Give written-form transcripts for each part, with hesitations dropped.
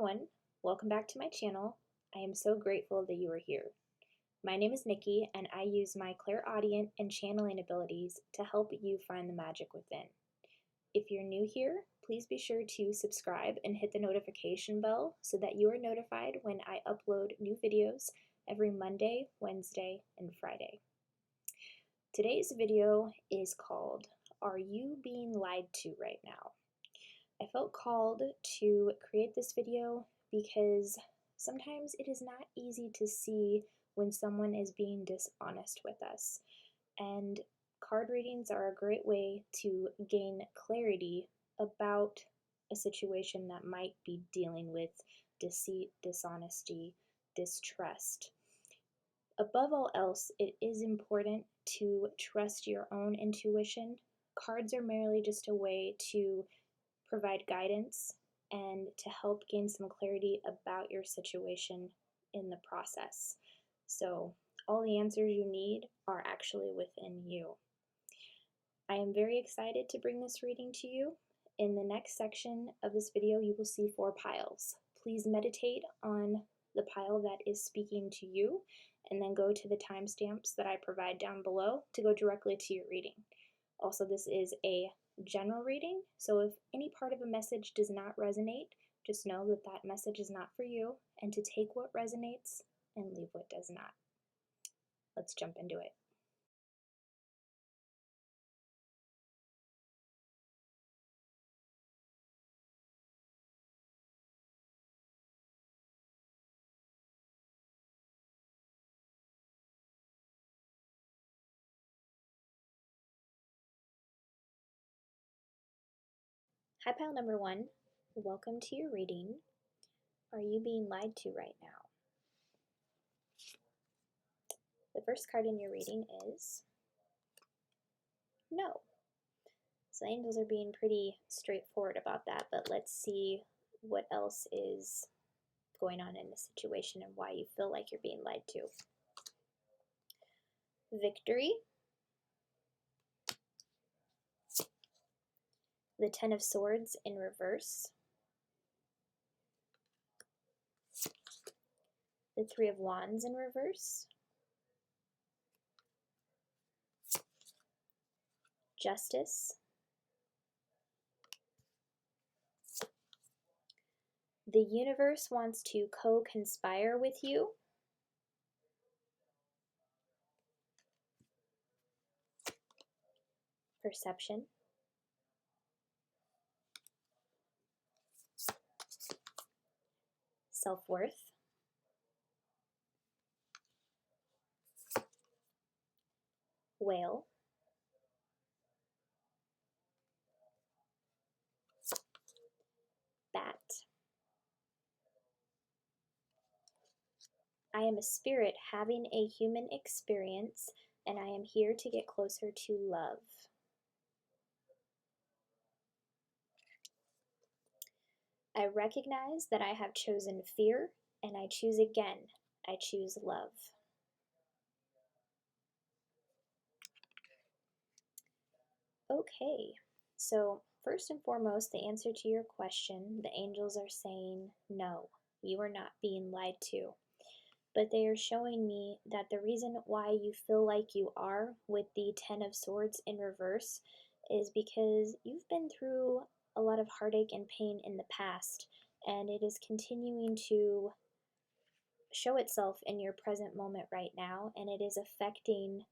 everyone, welcome back to my channel. I am so grateful that you are here. My name is Nikki and I use my clairaudient and channeling abilities to help you find the magic within. If you're new here, please be sure to subscribe and hit the notification bell so that you are notified when I upload new videos every Monday, Wednesday, and Friday. Today's video is called, Are You Being Lied to Right Now? I felt called to create this video because sometimes it is not easy to see when someone is being dishonest with us. And card readings are a great way to gain clarity about a situation that might be dealing with deceit, dishonesty, distrust. Above all else, it is important to trust your own intuition. Cards are merely just a way to provide guidance and to help gain some clarity about your situation in the process. So all the answers you need are actually within you. I am very excited to bring this reading to you. In the next section of this video, you will see 4 piles. Please meditate on the pile that is speaking to you, and then go to the timestamps that I provide down below to go directly to your reading. Also, this is a general reading, so if any part of a message does not resonate, just know that that message is not for you, and to take what resonates and leave what does not. Let's jump into it. Hi, pile number 1. Welcome to your reading. Are you being lied to right now? The first card in your reading is No. So the angels are being pretty straightforward about that, but let's see what else is going on in the situation and why you feel like you're being lied to. Victory. The 10 of Swords in reverse. The 3 of Wands in reverse. Justice. The universe wants to co-conspire with you. Perception. Self-worth. Whale. Bat. I am a spirit having a human experience, and I am here to get closer to love. I recognize that I have chosen fear, and I choose again. I choose love. Okay, so first and foremost, the answer to your question, the angels are saying no, you are not being lied to. But they are showing me that the reason why you feel like you are with the 10 of Swords in reverse is because you've been through a lot of heartache and pain in the past, and it is continuing to show itself in your present moment right now, and it is affecting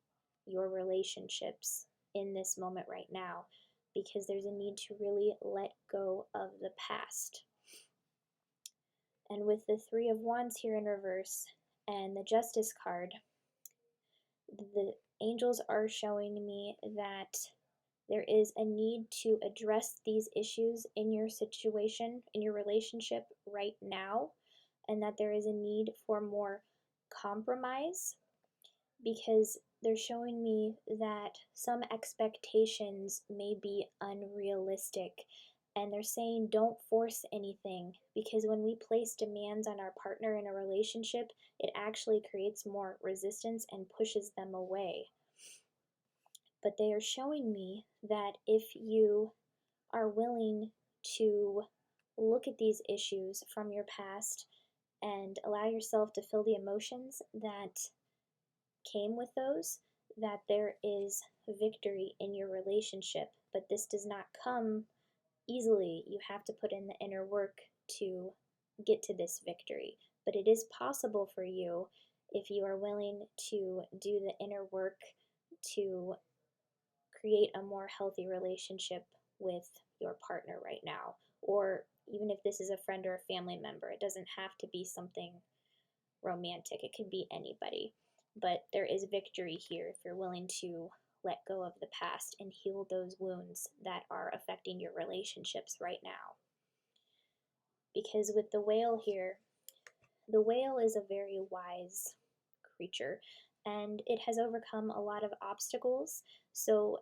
your relationships in this moment right now because there's a need to really let go of the past. And with the 3 of Wands here in reverse and the Justice card, the angels are showing me that there is a need to address these issues in your situation, in your relationship right now, and that there is a need for more compromise because they're showing me that some expectations may be unrealistic. And they're saying don't force anything because when we place demands on our partner in a relationship, it actually creates more resistance and pushes them away. But they are showing me that if you are willing to look at these issues from your past and allow yourself to feel the emotions that came with those, that there is victory in your relationship. But this does not come easily. You have to put in the inner work to get to this victory. But it is possible for you if you are willing to do the inner work to create a more healthy relationship with your partner right now. Or even if this is a friend or a family member, it doesn't have to be something romantic, it could be anybody. But there is victory here if you're willing to let go of the past and heal those wounds that are affecting your relationships right now. Because with the whale here, the whale is a very wise creature and it has overcome a lot of obstacles. So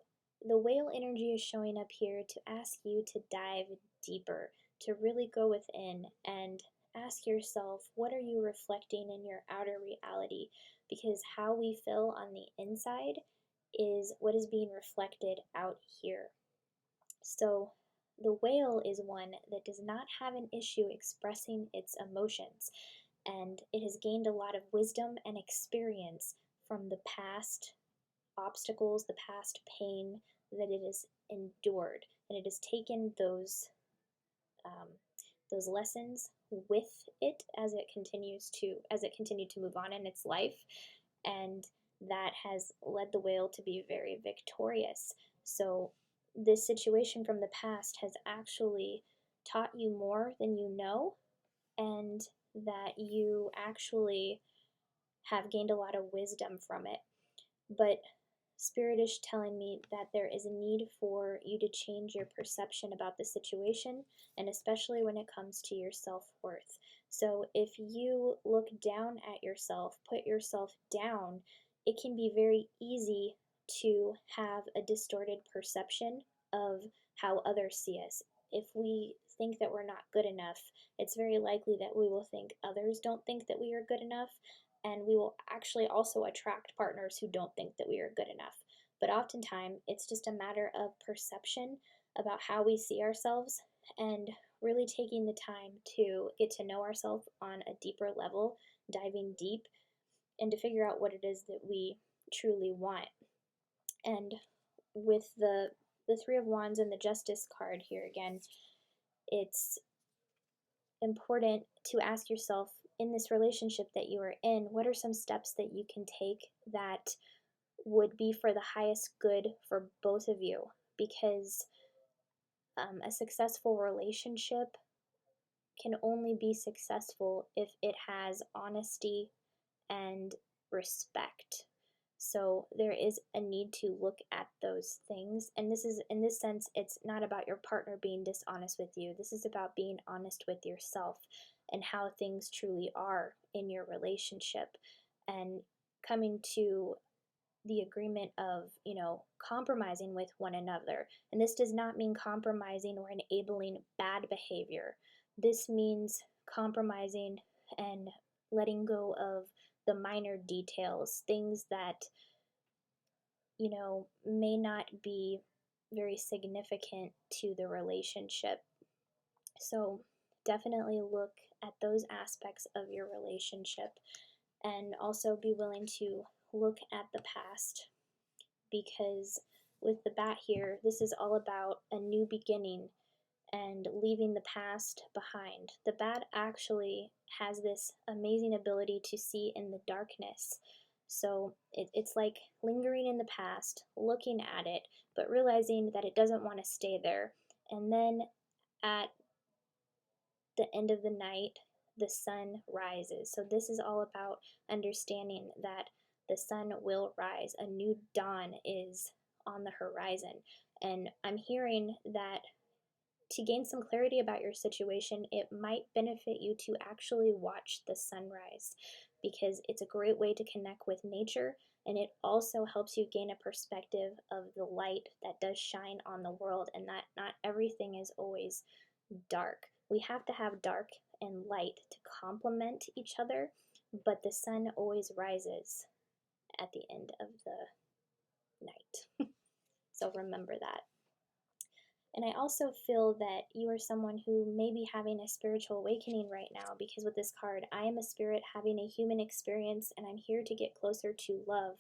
the whale energy is showing up here to ask you to dive deeper, to really go within and ask yourself, what are you reflecting in your outer reality? Because how we feel on the inside is what is being reflected out here. So the whale is one that does not have an issue expressing its emotions, and it has gained a lot of wisdom and experience from the past obstacles, the past pain that it has endured, and it has taken those lessons with it as it continued to move on in its life, and that has led the whale to be very victorious. So this situation from the past has actually taught you more than you know, and that you actually have gained a lot of wisdom from it. But Spirit is telling me that there is a need for you to change your perception about the situation, and especially when it comes to your self-worth. So if you look down at yourself, put yourself down, it can be very easy to have a distorted perception of how others see us. If we think that we're not good enough, it's very likely that we will think others don't think that we are good enough, and we will actually also attract partners who don't think that we are good enough. But oftentimes, it's just a matter of perception about how we see ourselves and really taking the time to get to know ourselves on a deeper level, diving deep, and to figure out what it is that we truly want. And with the Three of Wands and the Justice card here again, it's important to ask yourself, in this relationship that you are in, what are some steps that you can take that would be for the highest good for both of you? Because a successful relationship can only be successful if it has honesty and respect. So there is a need to look at those things. And this is, in this sense, it's not about your partner being dishonest with you. This is about being honest with yourself and how things truly are in your relationship, and coming to the agreement of, compromising with one another. And this does not mean compromising or enabling bad behavior. This means compromising and letting go of the minor details, things that, may not be very significant to the relationship. So definitely look at those aspects of your relationship, and also be willing to look at the past, because with the bat here, this is all about a new beginning and leaving the past behind. The bat actually has this amazing ability to see in the darkness. So it's like lingering in the past, looking at it, but realizing that it doesn't want to stay there. And then at the end of the night, the sun rises. So this is all about understanding that the sun will rise. A new dawn is on the horizon. And I'm hearing that to gain some clarity about your situation, it might benefit you to actually watch the sunrise, because it's a great way to connect with nature, and it also helps you gain a perspective of the light that does shine on the world, and that not everything is always dark. We have to have dark and light to complement each other, but the sun always rises at the end of the night. So remember that. And I also feel that you are someone who may be having a spiritual awakening right now, because with this card, I am a spirit having a human experience and I'm here to get closer to love.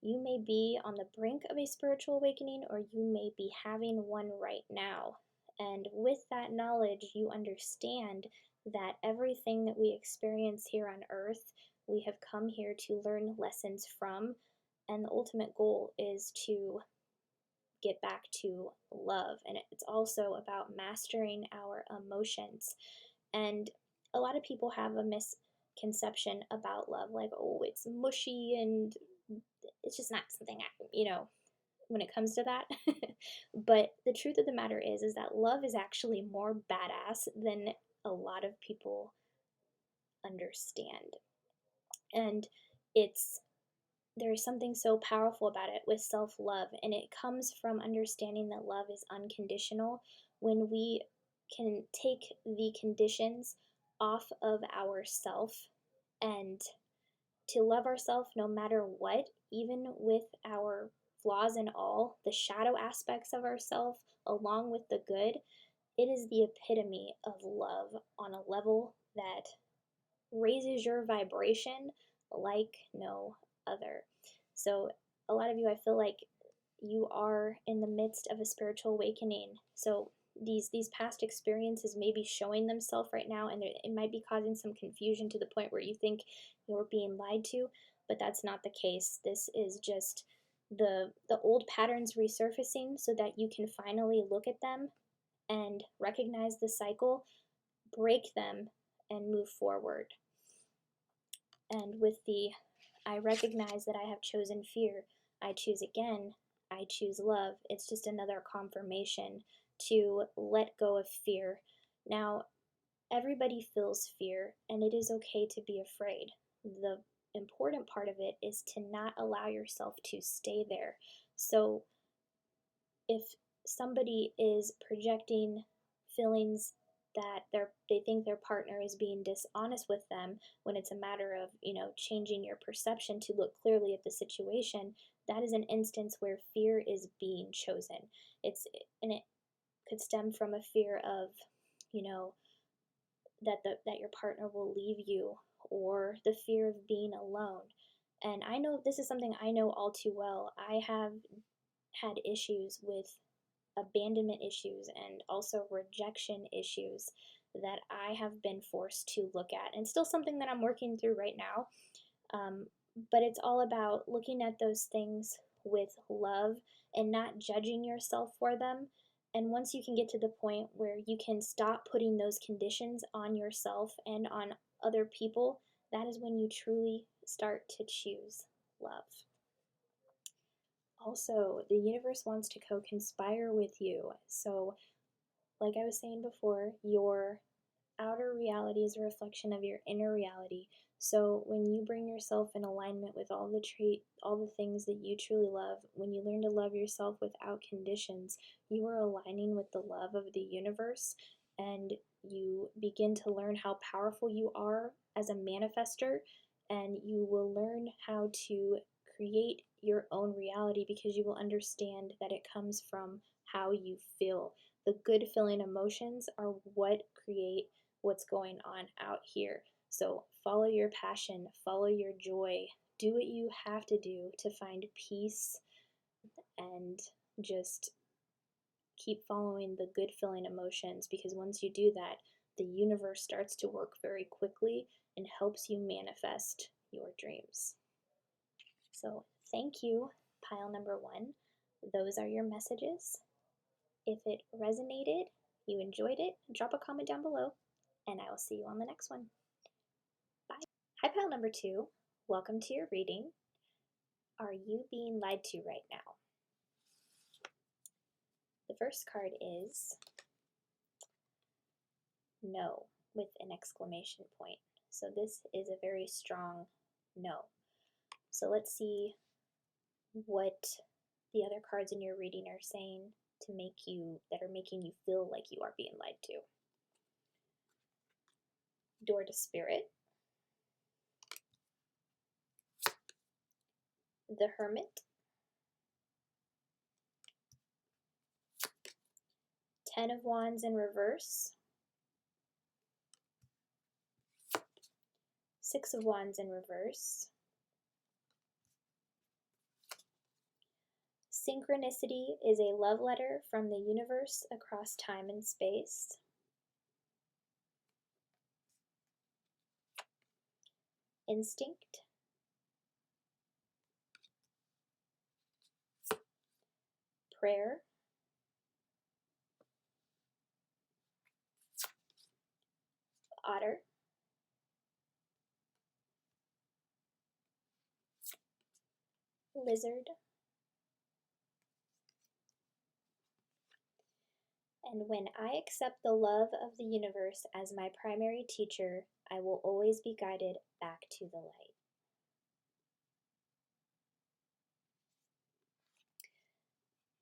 You may be on the brink of a spiritual awakening, or you may be having one right now. And with that knowledge, you understand that everything that we experience here on earth, we have come here to learn lessons from. And the ultimate goal is to get back to love. And it's also about mastering our emotions. And a lot of people have a misconception about love, like, oh, it's mushy and it's just not something when it comes to that. But the truth of the matter is that love is actually more badass than a lot of people understand. And there's something so powerful about it with self-love, and it comes from understanding that love is unconditional. When we can take the conditions off of ourself and to love ourselves no matter what, even with our flaws and all, the shadow aspects of ourselves along with the good, it is the epitome of love on a level that raises your vibration like no other. So a lot of you, I feel like you are in the midst of a spiritual awakening. So these past experiences may be showing themselves right now, and it might be causing some confusion to the point where you think you're being lied to, but that's not the case. This is just the old patterns resurfacing so that you can finally look at them and recognize the cycle, break them, and move forward. And with I recognize that I have chosen fear, I choose again, I choose love. It's just another confirmation to let go of fear. Now, everybody feels fear, and it is okay to be afraid. The important part of it is to not allow yourself to stay there. So, if somebody is projecting feelings that they think their partner is being dishonest with them, when it's a matter of changing your perception to look clearly at the situation, that is an instance where fear is being chosen. And it could stem from a fear of that your partner will leave you, or the fear of being alone. And I know this is something I know all too well. I have had issues with abandonment issues and also rejection issues that I have been forced to look at, and still something that I'm working through right now. But it's all about looking at those things with love and not judging yourself for them. And once you can get to the point where you can stop putting those conditions on yourself and on other people, that is when you truly start to choose love. Also, the universe wants to co-conspire with you. So, like I was saying before, your outer reality is a reflection of your inner reality. So when you bring yourself in alignment with all the things that you truly love, when you learn to love yourself without conditions, you are aligning with the love of the universe, and you begin to learn how powerful you are as a manifester, and you will learn how to create your own reality, because you will understand that it comes from how you feel. The good feeling emotions are what create what's going on out here. So follow your passion, follow your joy, do what you have to do to find peace, and just keep following the good feeling emotions, because once you do that, the universe starts to work very quickly and helps you manifest your dreams. So thank you, pile number 1. Those are your messages. If it resonated, you enjoyed it, drop a comment down below, and I will see you on the next one. Bye. Hi, pile number 2. Welcome to your reading. Are you being lied to right now? The first card is no, with an exclamation point. So this is a very strong no. So let's see what the other cards in your reading are saying that are making you feel like you are being lied to. Door to Spirit, the Hermit, Ten of Wands in reverse, Six of Wands in reverse, Synchronicity is a love letter from the universe across time and space. Instinct, prayer, otter, lizard, and when I accept the love of the universe as my primary teacher, I will always be guided back to the light.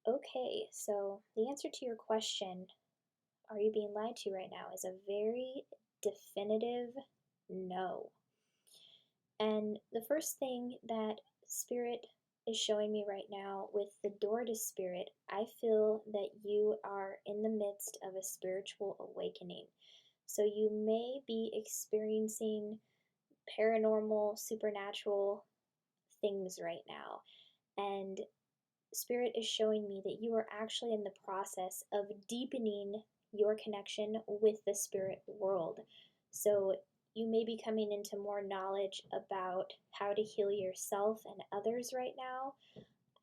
Okay, so the answer to your question, are you being lied to right now, is a very definitive no. And the first thing that Spirit is showing me right now with the door to Spirit, I feel that you are in the midst of a spiritual awakening. So you may be experiencing paranormal, supernatural things right now. And Spirit is showing me that you are actually in the process of deepening your connection with the spirit world. So you may be coming into more knowledge about how to heal yourself and others right now.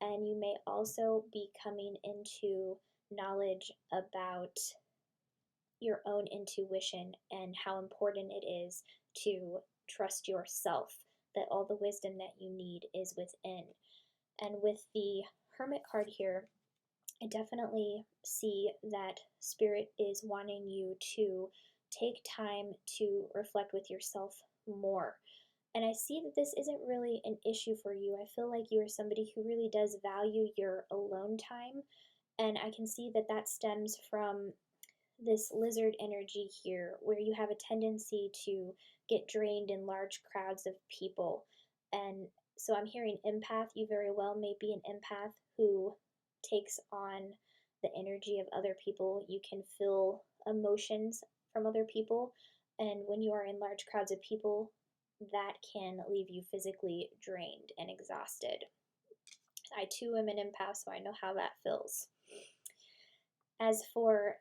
And you may also be coming into knowledge about your own intuition and how important it is to trust yourself, that all the wisdom that you need is within. And with the Hermit card here, I definitely see that Spirit is wanting you to take time to reflect with yourself more. And I see that this isn't really an issue for you. I feel like you are somebody who really does value your alone time. And I can see that that stems from this lizard energy here, where you have a tendency to get drained in large crowds of people. And so I'm hearing empath. You very well may be an empath who takes on the energy of other people. You can feel emotions from other people. And when you are in large crowds of people, that can leave you physically drained and exhausted. I too am an empath, so I know how that feels. As for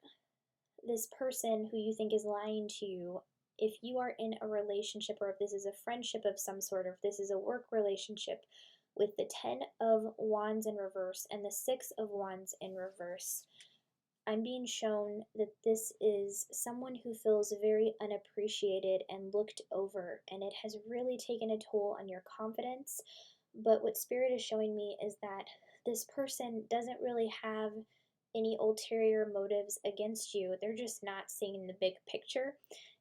this person who you think is lying to you, if you are in a relationship, or if this is a friendship of some sort, or if this is a work relationship, with the Ten of Wands in reverse and the Six of Wands in reverse, I'm being shown that this is someone who feels very unappreciated and looked over, and it has really taken a toll on your confidence. But what Spirit is showing me is that this person doesn't really have any ulterior motives against you. They're just not seeing the big picture,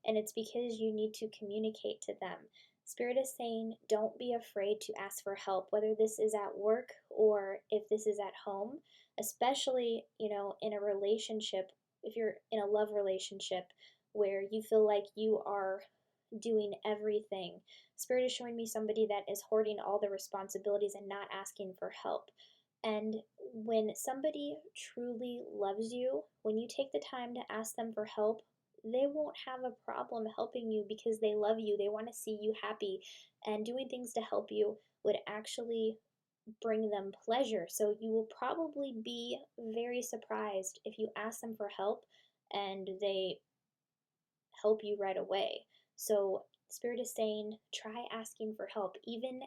and it's because you need to communicate to them. Spirit is saying, don't be afraid to ask for help, whether this is at work or if this is at home, especially, in a relationship, if you're in a love relationship where you feel like you are doing everything. Spirit is showing me somebody that is hoarding all the responsibilities and not asking for help. And when somebody truly loves you, when you take the time to ask them for help, they won't have a problem helping you because they love you. They want to see you happy, and doing things to help you would actually bring them pleasure. So you will probably be very surprised if you ask them for help and they help you right away. So Spirit is saying, try asking for help, even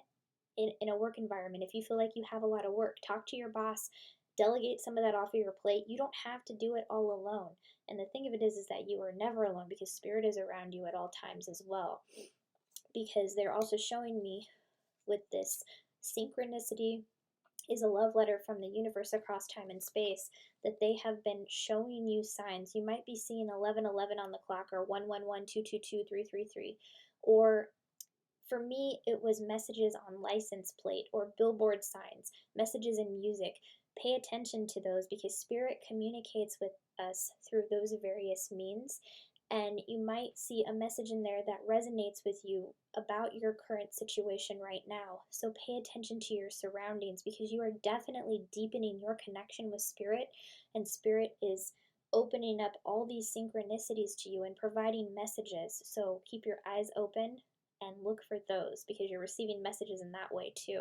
in a work environment. If you feel like you have a lot of work, talk to your boss, delegate some of that off of your plate. You don't have to do it all alone. And the thing of it is that you are never alone, because Spirit is around you at all times as well. Because they're also showing me with this synchronicity is a love letter from the universe across time and space, that they have been showing you signs. You might be seeing 1111 on the clock, or 111 222 333, or for me, it was messages on license plate or billboard signs, messages in music. Pay attention to those, because Spirit communicates with us through those various means. And you might see a message in there that resonates with you about your current situation right now. So pay attention to your surroundings, because you are definitely deepening your connection with Spirit, and Spirit is opening up all these synchronicities to you and providing messages. So keep your eyes open and look for those, because you're receiving messages in that way too.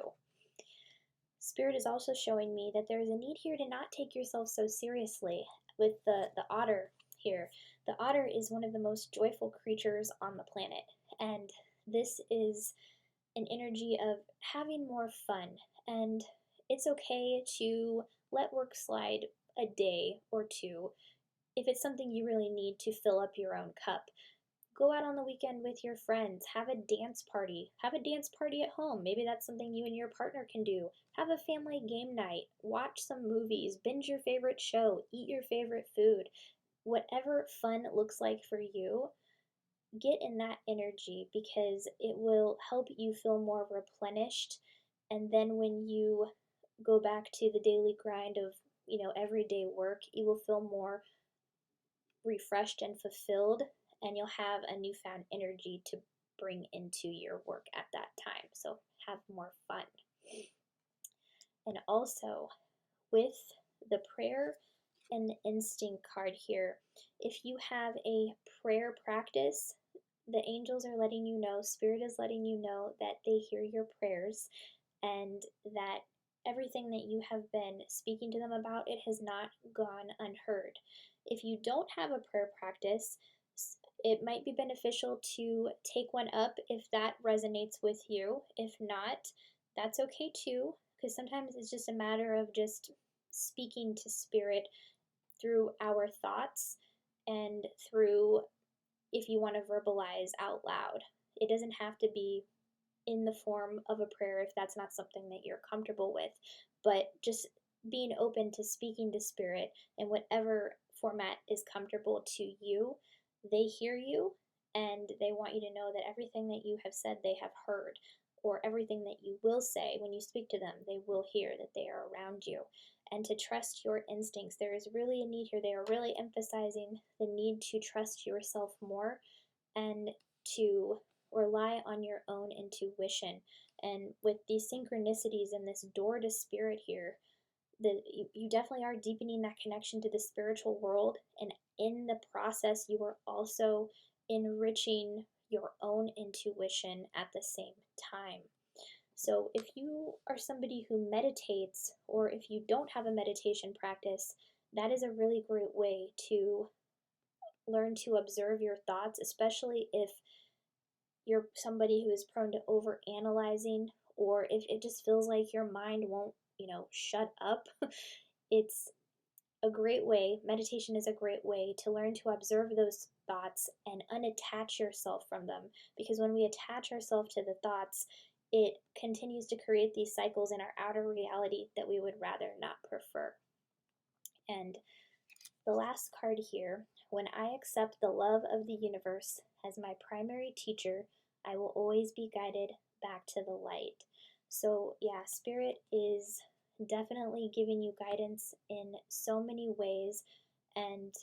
Spirit is also showing me that there is a need here to not take yourself so seriously. With the otter here, the otter is one of the most joyful creatures on the planet, and this is an energy of having more fun. And it's okay to let work slide a day or two if it's something you really need to fill up your own cup. Go out on the weekend with your friends, have a dance party. Have a dance party at home. Maybe that's something you and your partner can do. Have a family game night, watch some movies, binge your favorite show, eat your favorite food. Whatever fun looks like for you, get in that energy, because it will help you feel more replenished. And then when you go back to the daily grind of, everyday work, you will feel more refreshed and fulfilled, and you'll have a newfound energy to bring into your work at that time. So have more fun. And also, with the prayer and the instinct card here, if you have a prayer practice, the angels are letting you know, Spirit is letting you know that they hear your prayers, and that everything that you have been speaking to them about, it has not gone unheard. If you don't have a prayer practice, it might be beneficial to take one up if that resonates with you. If not, that's okay too, because sometimes it's just a matter of just speaking to Spirit through our thoughts and through, if you want to verbalize out loud. It doesn't have to be in the form of a prayer if that's not something that you're comfortable with, but just being open to speaking to Spirit in whatever format is comfortable to you. They hear you, and they want you to know that everything that you have said they have heard, or everything that you will say when you speak to them, they will hear, that they are around you. And to trust your instincts. There is really a need here. They are really emphasizing the need to trust yourself more and to rely on your own intuition. And with these synchronicities and this door to Spirit here, you definitely are deepening that connection to the spiritual world, and in the process you are also enriching your own intuition at the same time. So if you are somebody who meditates, or if you don't have a meditation practice, that is a really great way to learn to observe your thoughts, especially if you're somebody who is prone to over analyzing, or if it just feels like your mind won't, shut up. It's a great way, meditation is a great way to learn to observe those thoughts and unattach yourself from them. Because when we attach ourselves to the thoughts, it continues to create these cycles in our outer reality that we would rather not prefer. And the last card here, when I accept the love of the universe as my primary teacher, I will always be guided back to the light. So yeah, Spirit is definitely giving you guidance in so many ways, and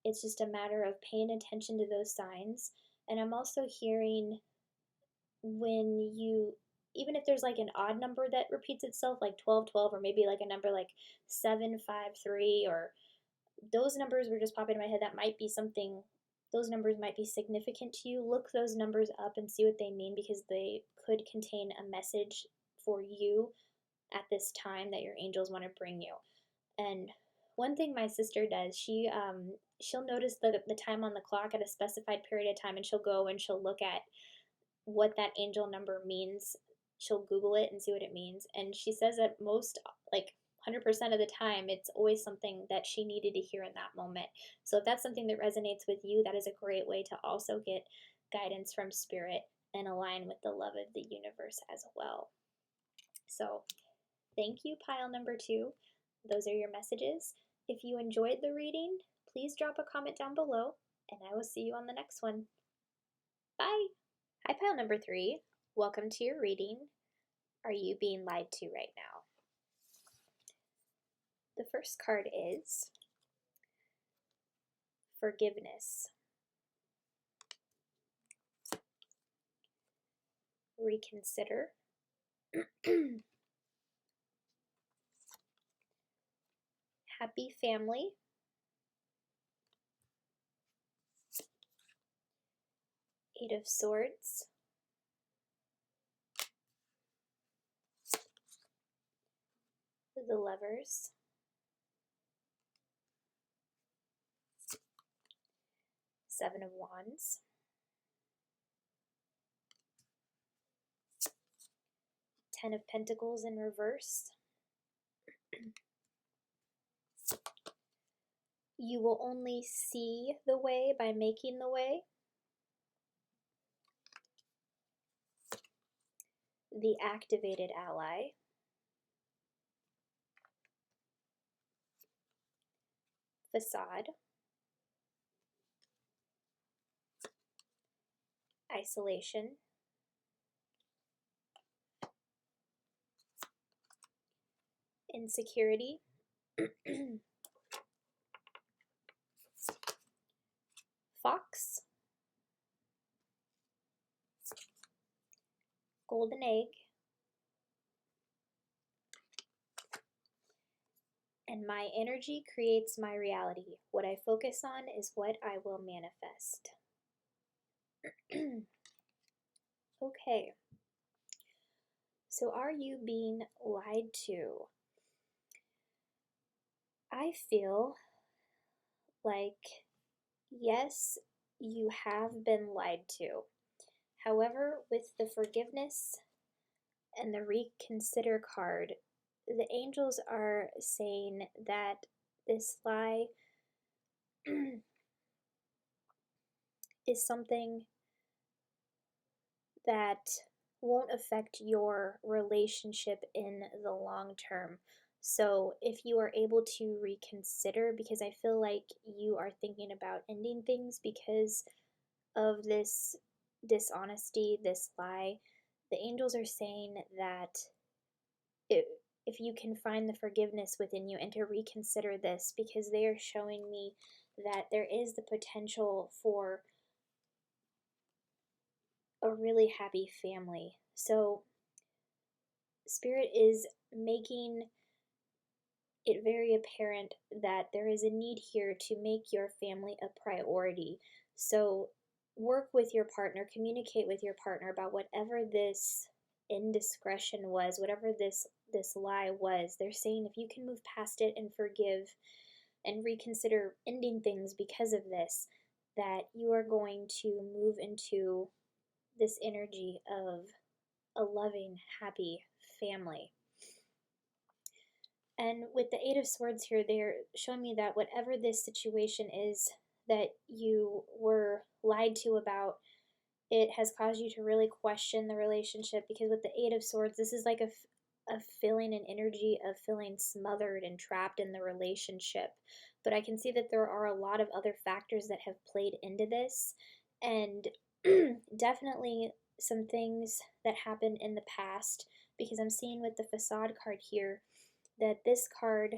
it's just a matter of paying attention to those signs. And I'm also hearing, when you, even if there's like an odd number that repeats itself, like 1212, or maybe like a number like 753, or those numbers were just popping in my head, that might be something, those numbers might be significant to you. Look those numbers up and see what they mean, because they could contain a message for you at this time that your angels want to bring you. And one thing my sister does, she'll notice the time on the clock at a specified period of time, and she'll go and she'll look at what that angel number means. She'll Google it and see what it means. And she says that most, like 100% of the time, it's always something that she needed to hear in that moment. So if that's something that resonates with you, that is a great way to also get guidance from Spirit and align with the love of the universe as well. So thank you, pile number 2. Those are your messages. If you enjoyed the reading, please drop a comment down below, and I will see you on the next one. Bye! Hi, pile number 3. Welcome to your reading. Are you being lied to right now? The first card is forgiveness. Reconsider. Happy family. Eight of Swords, the Lovers, Seven of Wands, Ten of Pentacles in reverse. You will only see the way by making the way. The Activated Ally. Facade. Isolation. Insecurity. Fox. Golden Egg. And my energy creates my reality. What I focus on is what I will manifest. Okay. So are you being lied to? I feel like, yes, you have been lied to. However, with the forgiveness and the reconsider card, the angels are saying that this lie is something that won't affect your relationship in the long term. So if you are able to reconsider, because I feel like you are thinking about ending things because of this dishonesty, this lie, the angels are saying that if you can find the forgiveness within you and to reconsider this, because they are showing me that there is the potential for a really happy family. So Spirit is making it very apparent that there is a need here to make your family a priority. So work with your partner, communicate with your partner about whatever this indiscretion was, whatever this lie was. They're saying if you can move past it and forgive and reconsider ending things because of this, that you are going to move into this energy of a loving, happy family. And with the Eight of Swords here, they're showing me that whatever this situation is that you were lied to about, it has caused you to really question the relationship, because with the Eight of Swords, this is like a feeling, an energy of feeling smothered and trapped in the relationship. But I can see that there are a lot of other factors that have played into this, and definitely some things that happened in the past, because I'm seeing with the Facade card here that this card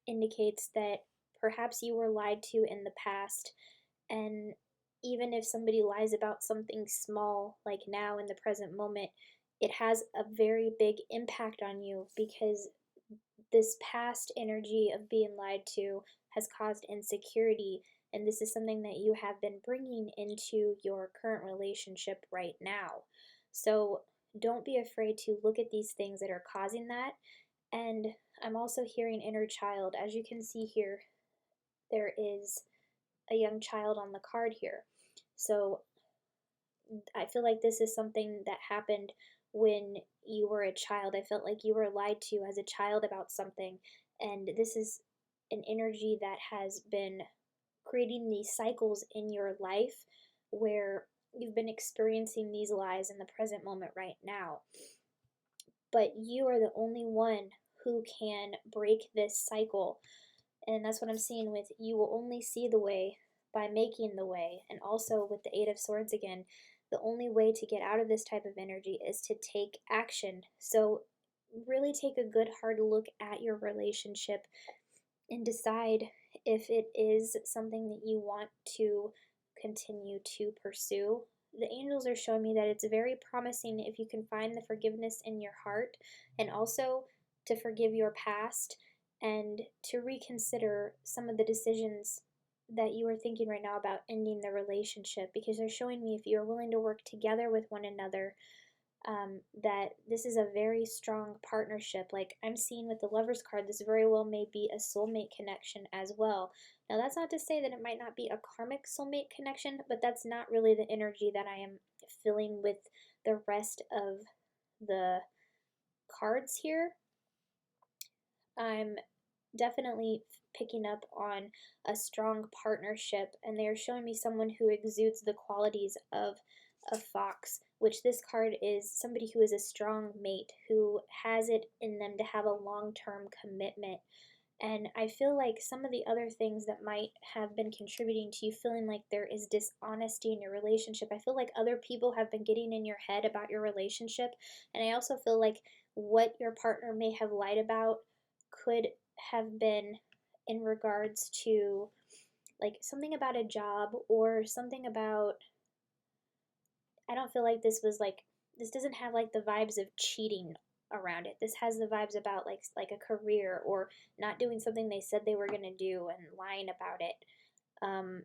indicates that perhaps you were lied to in the past, and even if somebody lies about something small, like now in the present moment, it has a very big impact on you, because this past energy of being lied to has caused insecurity, and this is something that you have been bringing into your current relationship right now. So don't be afraid to look at these things that are causing that. And I'm also hearing inner child. As you can see here, there is a young child on the card here. So I feel like this is something that happened when you were a child. I felt like you were lied to as a child about something, and this is an energy that has been creating these cycles in your life where you've been experiencing these lies in the present moment right now. But you are the only one who can break this cycle. And that's what I'm seeing with you will only see the way by making the way. And also with the Eight of Swords again, the only way to get out of this type of energy is to take action. So really take a good hard look at your relationship and decide if it is something that you want to continue to pursue. The angels are showing me that it's very promising if you can find the forgiveness in your heart, and also to forgive your past and to reconsider some of the decisions that you are thinking right now about ending the relationship, because they're showing me if you're willing to work together with one another, that this is a very strong partnership. Like I'm seeing with the Lovers card, this very well may be a soulmate connection as well. Now, that's not to say that it might not be a karmic soulmate connection, but that's not really the energy that I am feeling with the rest of the cards here. I'm definitely picking up on a strong partnership, and they are showing me someone who exudes the qualities of a fox, which this card is somebody who is a strong mate, who has it in them to have a long-term commitment. And I feel like some of the other things that might have been contributing to you feeling like there is dishonesty in your relationship, I feel like other people have been getting in your head about your relationship. And I also feel like what your partner may have lied about could have been in regards to like something about a job or something about, I don't feel like this was like, this doesn't have like the vibes of cheating around it. This has the vibes about like a career or not doing something they said they were going to do and lying about it. Um,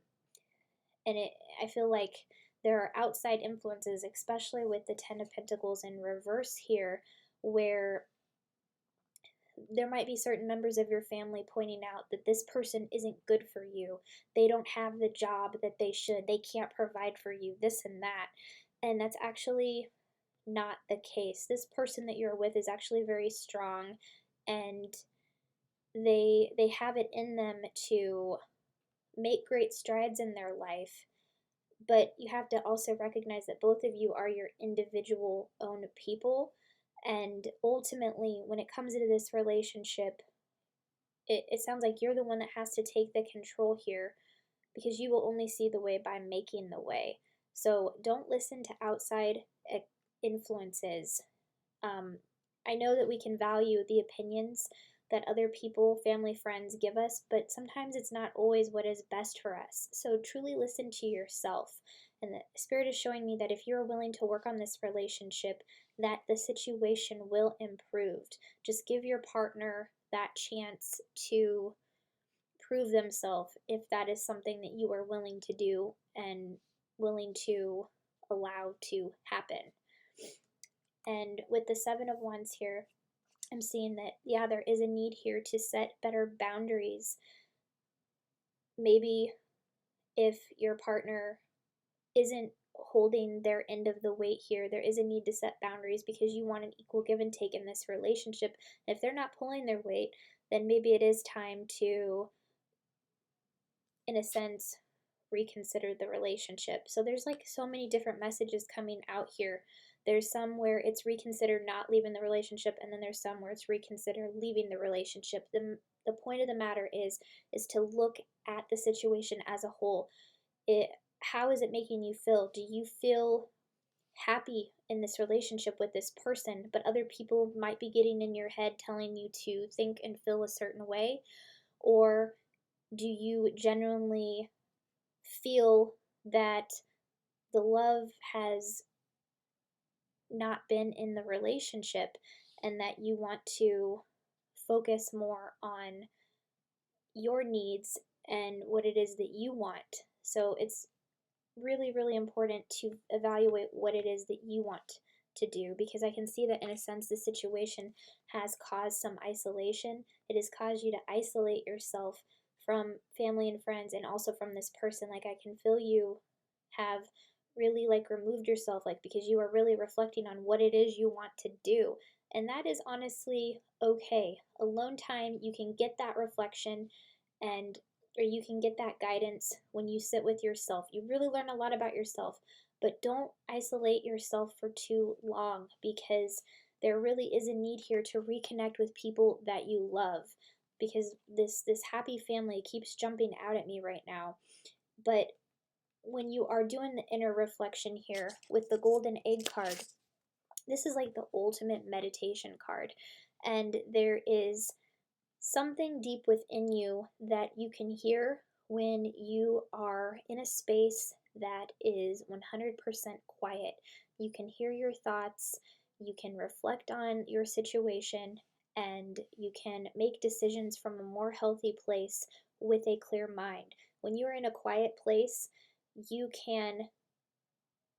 and I feel like there are outside influences, especially with the Ten of Pentacles in reverse here, where there might be certain members of your family pointing out that this person isn't good for you. They don't have the job that they should. They can't provide for you, this and that. And that's actually not the case. This person that you're with is actually very strong, and they have it in them to make great strides in their life. But you have to also recognize that both of you are your individual own people. And ultimately, when it comes into this relationship, it sounds like you're the one that has to take the control here, because you will only see the way by making the way. So don't listen to outside influences. I know that we can value the opinions that other people, family, friends give us, but sometimes it's not always what is best for us. So truly listen to yourself. And the Spirit is showing me that if you're willing to work on this relationship, that the situation will improve. Just give your partner that chance to prove themselves if that is something that you are willing to do and willing to allow to happen. And with the Seven of Wands here, I'm seeing that, yeah, there is a need here to set better boundaries. Maybe if your partner isn't holding their end of the weight here, there is a need to set boundaries because you want an equal give and take in this relationship. If they're not pulling their weight, then maybe it is time to, in a sense, reconsider the relationship. So there's like so many different messages coming out here. There's some where it's reconsider not leaving the relationship, and then there's some where it's reconsider leaving the relationship. The point of the matter is to look at the situation as a whole. How is it making you feel? Do you feel happy in this relationship with this person, but other people might be getting in your head telling you to think and feel a certain way? Or do you genuinely feel that the love has not been in the relationship and that you want to focus more on your needs and what it is that you want? So it's really, really important to evaluate what it is that you want to do, because I can see that in a sense the situation has caused some isolation. It has caused you to isolate yourself from family and friends and also from this person. Like I can feel you have really like removed yourself, like because you are really reflecting on what it is you want to do. And that is honestly okay. Alone time, you can get that reflection, and or you can get that guidance when you sit with yourself. You really learn a lot about yourself, but don't isolate yourself for too long, because there really is a need here to reconnect with people that you love, because this happy family keeps jumping out at me right now. But when you are doing the inner reflection here with the golden egg card, this is like the ultimate meditation card, and there is something deep within you that you can hear when you are in a space that is 100% quiet. You can hear your thoughts, you can reflect on your situation, and you can make decisions from a more healthy place with a clear mind. When you are in a quiet place, you can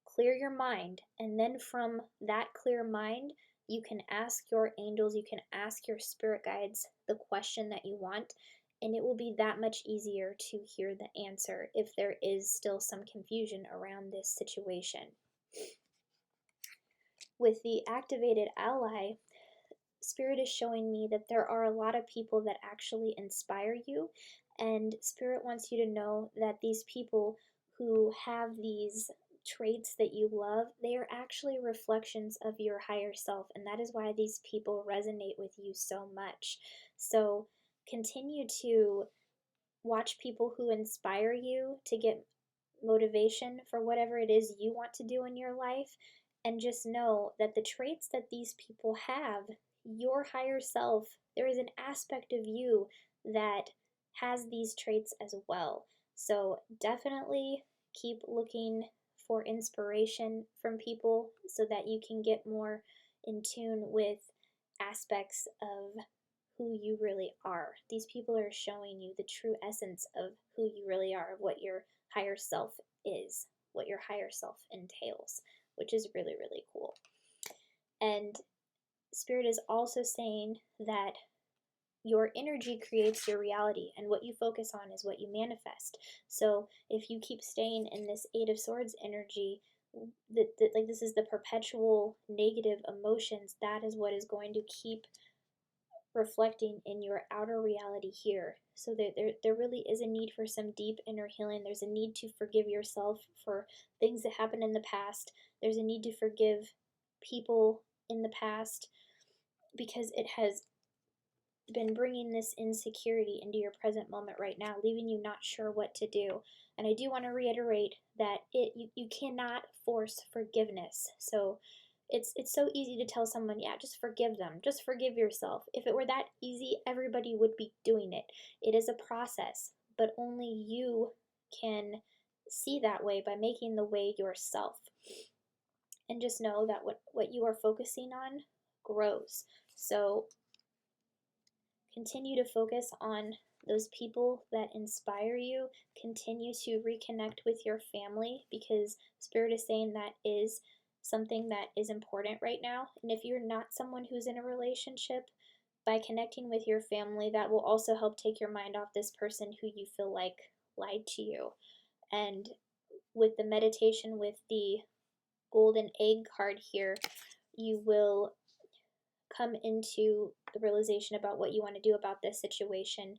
clear your mind, and then from that clear mind, you can ask your angels, you can ask your spirit guides the question that you want, and it will be that much easier to hear the answer if there is still some confusion around this situation. With the activated ally, Spirit is showing me that there are a lot of people that actually inspire you, and Spirit wants you to know that these people who have these traits that you love, they are actually reflections of your higher self, and that is why these people resonate with you so much. So continue to watch people who inspire you to get motivation for whatever it is you want to do in your life, and just know that the traits that these people have, your higher self, there is an aspect of you that has these traits as well. So definitely keep looking for inspiration from people so that you can get more in tune with aspects of who you really are. These people are showing you the true essence of who you really are, of what your higher self is, what your higher self entails, which is really, really cool. And Spirit is also saying that your energy creates your reality, and what you focus on is what you manifest. So if you keep staying in this Eight of Swords energy, like this is the perpetual negative emotions, that is what is going to keep reflecting in your outer reality here. So there really is a need for some deep inner healing. There's a need to forgive yourself for things that happened in the past. There's a need to forgive people in the past because it has been bringing this insecurity into your present moment right now, leaving you not sure what to do. And I do want to reiterate that you cannot force forgiveness. So it's so easy to tell someone, yeah, just forgive them, just forgive yourself. If it were that easy, everybody would be doing it. It is a process, but only you can see that way by making the way yourself. And just know that what you are focusing on grows. So continue to focus on those people that inspire you. Continue to reconnect with your family, because Spirit is saying that is something that is important right now. And if you're not someone who's in a relationship, by connecting with your family, that will also help take your mind off this person who you feel like lied to you. And with the meditation with the golden egg card here, you will come into the realization about what you want to do about this situation,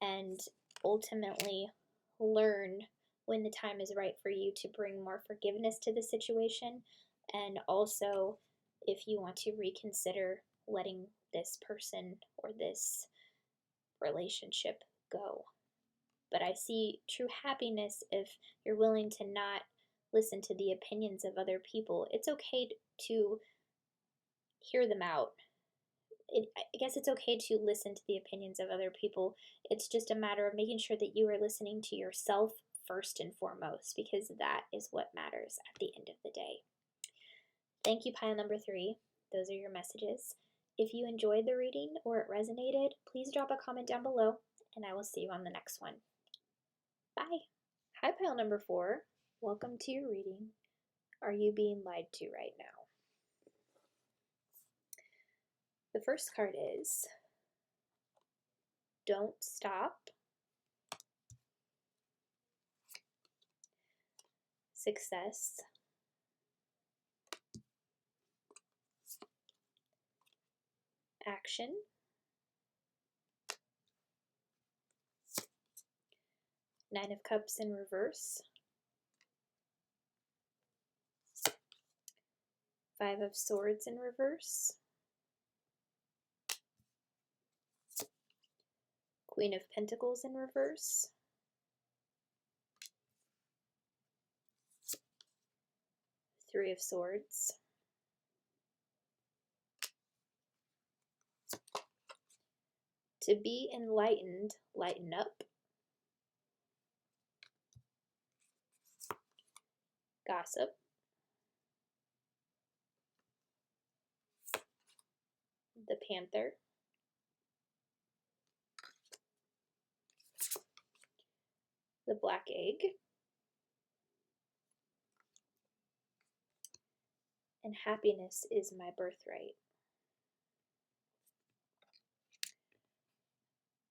and ultimately learn when the time is right for you to bring more forgiveness to the situation, and also if you want to reconsider letting this person or this relationship go. But I see true happiness if you're willing to not listen to the opinions of other people. It's okay to hear them out. I guess it's okay to listen to the opinions of other people. It's just a matter of making sure that you are listening to yourself first and foremost, because that is what matters at the end of the day. Thank you, pile number 3. Those are your messages. If you enjoyed the reading or it resonated, please drop a comment down below, and I will see you on the next one. Bye. Hi, pile number 4. Welcome to your reading. Are you being lied to right now? The first card is Don't Stop, Success, Action, Nine of Cups in reverse, Five of Swords in reverse, Queen of Pentacles in reverse, Three of Swords, To be enlightened, lighten up, Gossip, the Panther, the black egg, and happiness is my birthright.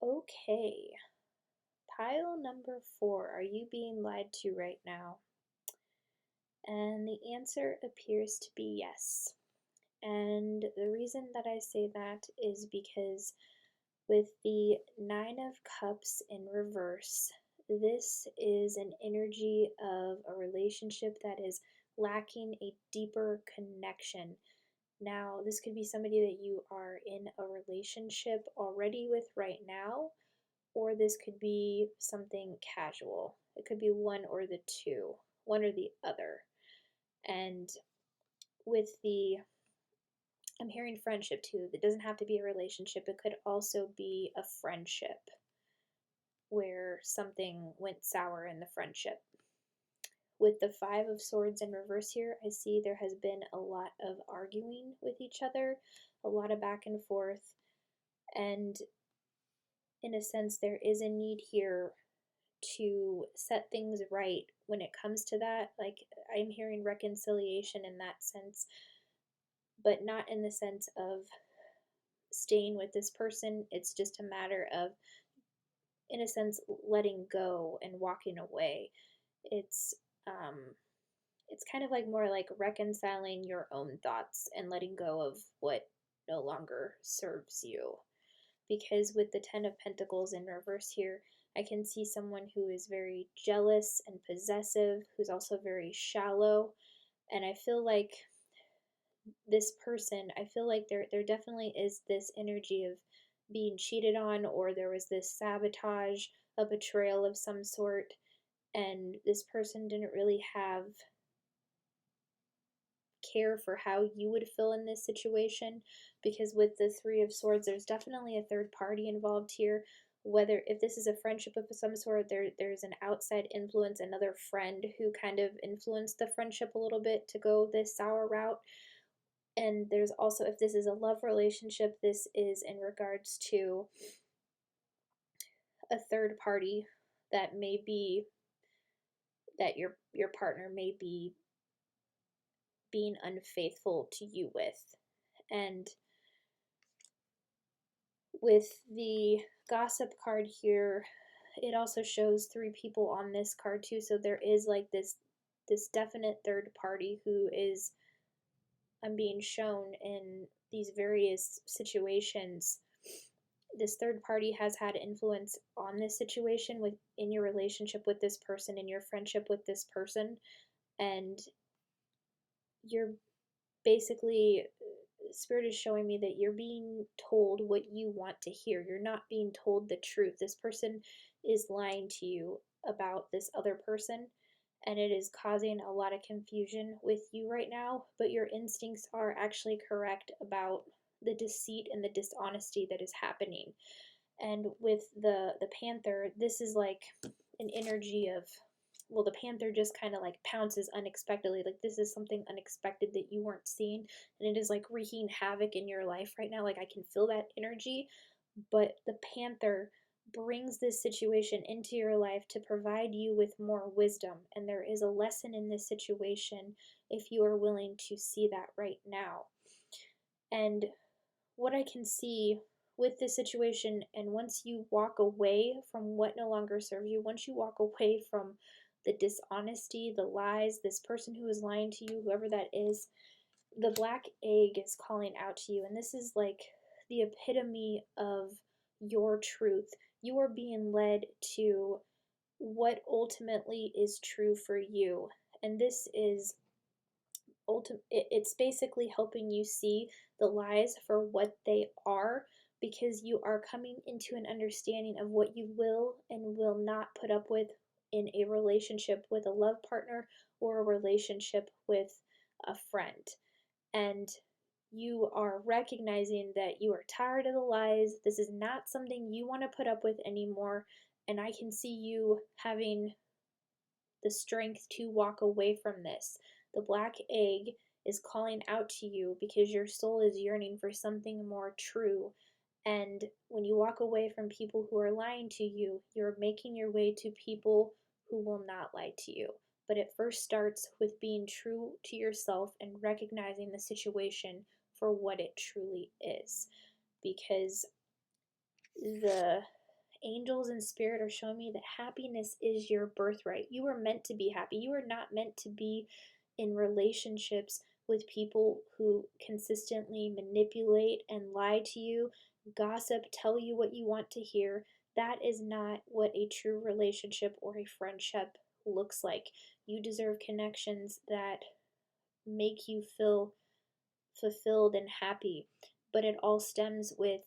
Okay, pile number 4, are you being lied to right now? And the answer appears to be yes. And the reason that I say that is because with the 9 of Cups in reverse, this is an energy of a relationship that is lacking a deeper connection. Now, this could be somebody that you are in a relationship already with right now, or this could be something casual. It could be one or the two, one or the other. And with the, I'm hearing friendship too. It doesn't have to be a relationship. It could also be a friendship where something went sour in the friendship. With the 5 of Swords in reverse here, I see there has been a lot of arguing with each other, a lot of back and forth, and in a sense, there is a need here to set things right when it comes to that. Like, I'm hearing reconciliation in that sense, but not in the sense of staying with this person. It's just a matter of, in a sense, letting go and walking away. It's kind of like more like reconciling your own thoughts and letting go of what no longer serves you. Because with the 10 of Pentacles in reverse here, I can see someone who is very jealous and possessive, who's also very shallow. And I feel like this person, I feel like there definitely is this energy of being cheated on, or there was this sabotage, a betrayal of some sort, and this person didn't really have care for how you would feel in this situation, because with the 3 of Swords, there's definitely a third party involved here. Whether if this is a friendship of some sort, there's an outside influence, another friend who kind of influenced the friendship a little bit to go this sour route. And there's also, if this is a love relationship, this is in regards to a third party that may be, that your partner may be being unfaithful to you with. And with the gossip card here, it also shows 3 people on this card too, so there is like this definite third party who is, I'm being shown in these various situations. This third party has had influence on this situation in your relationship with this person, in your friendship with this person, and you're basically, Spirit is showing me that you're being told what you want to hear. You're not being told the truth. This person is lying to you about this other person, and it is causing a lot of confusion with you right now, but your instincts are actually correct about the deceit and the dishonesty that is happening. And with the Panther, this is like an energy of, well, the Panther just kind of like pounces unexpectedly. Like, this is something unexpected that you weren't seeing, and it is like wreaking havoc in your life right now. Like, I can feel that energy, but the Panther brings this situation into your life to provide you with more wisdom, and there is a lesson in this situation if you are willing to see that right now. And what I can see with this situation, and once you walk away from what no longer serves you, once you walk away from the dishonesty, the lies, this person who is lying to you, whoever that is, the black egg is calling out to you. And this is like the epitome of your truth. You are being led to what ultimately is true for you. And this is it's basically helping you see the lies for what they are, because you are coming into an understanding of what you will and will not put up with in a relationship with a love partner or a relationship with a friend. And you are recognizing that you are tired of the lies. This is not something you want to put up with anymore. And I can see you having the strength to walk away from this. The black egg is calling out to you because your soul is yearning for something more true. And when you walk away from people who are lying to you, you're making your way to people who will not lie to you. But it first starts with being true to yourself and recognizing the situation for what it truly is. Because the angels and spirit are showing me that happiness is your birthright. You are meant to be happy. You are not meant to be in relationships with people who consistently manipulate and lie to you, gossip, tell you what you want to hear. That is not what a true relationship or a friendship looks like. You deserve connections that make you feel fulfilled and happy, but it all stems with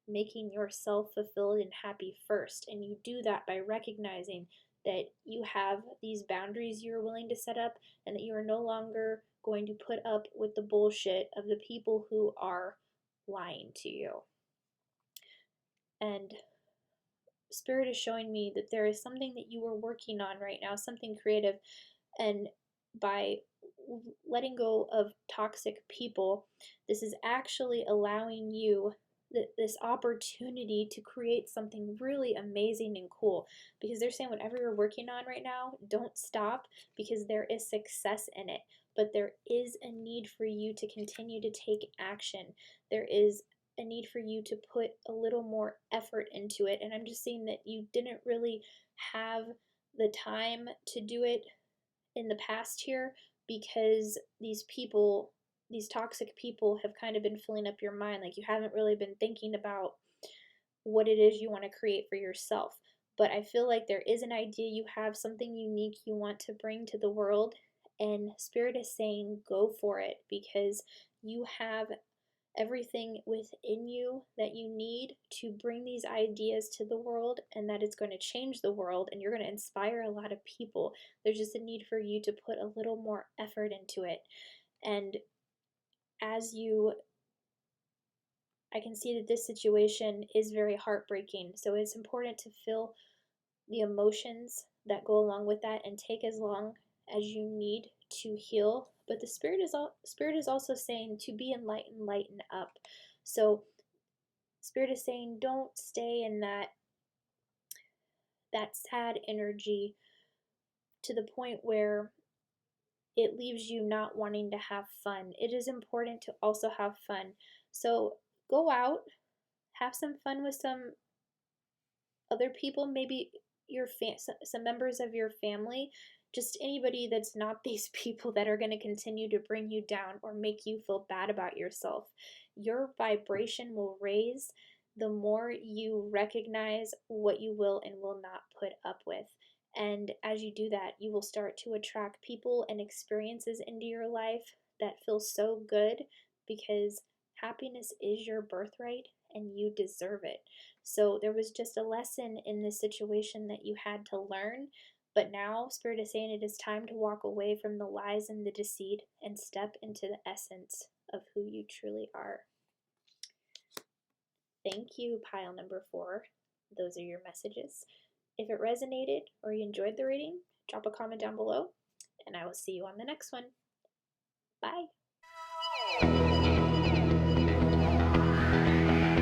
making yourself fulfilled and happy first. And you do that by recognizing that you have these boundaries you're willing to set up and that you are no longer going to put up with the bullshit of the people who are lying to you. And Spirit is showing me that there is something that you are working on right now, something creative, and by letting go of toxic people, this is actually allowing you this opportunity to create something really amazing and cool, because they're saying whatever you're working on right now, don't stop, because there is success in it, but there is a need for you to continue to take action. There is a need for you to put a little more effort into it, and I'm just seeing that you didn't really have the time to do it in the past here, because these toxic people have kind of been filling up your mind. Like, you haven't really been thinking about what it is you want to create for yourself. But I feel like there is an idea you have, something unique you want to bring to the world, and Spirit is saying go for it, because you have everything within you that you need to bring these ideas to the world, and that it's going to change the world, and you're going to inspire a lot of people. There's just a need for you to put a little more effort into it. And I can see that this situation is very heartbreaking, so it's important to feel the emotions that go along with that and take as long as you need to heal. But the spirit is also saying to be enlightened, lighten up. So Spirit is saying don't stay in that sad energy to the point where it leaves you not wanting to have fun. It is important to also have fun. So go out, have some fun with some other people, maybe some members of your family, just anybody that's not these people that are going to continue to bring you down or make you feel bad about yourself. Your vibration will raise the more you recognize what you will and will not put up with. And as you do that, you will start to attract people and experiences into your life that feel so good, because happiness is your birthright and you deserve it. So there was just a lesson in this situation that you had to learn, but now Spirit is saying it is time to walk away from the lies and the deceit and step into the essence of who you truly are. Thank you, pile number 4. Those are your messages. If it resonated or you enjoyed the reading, drop a comment down below, and I will see you on the next one. Bye.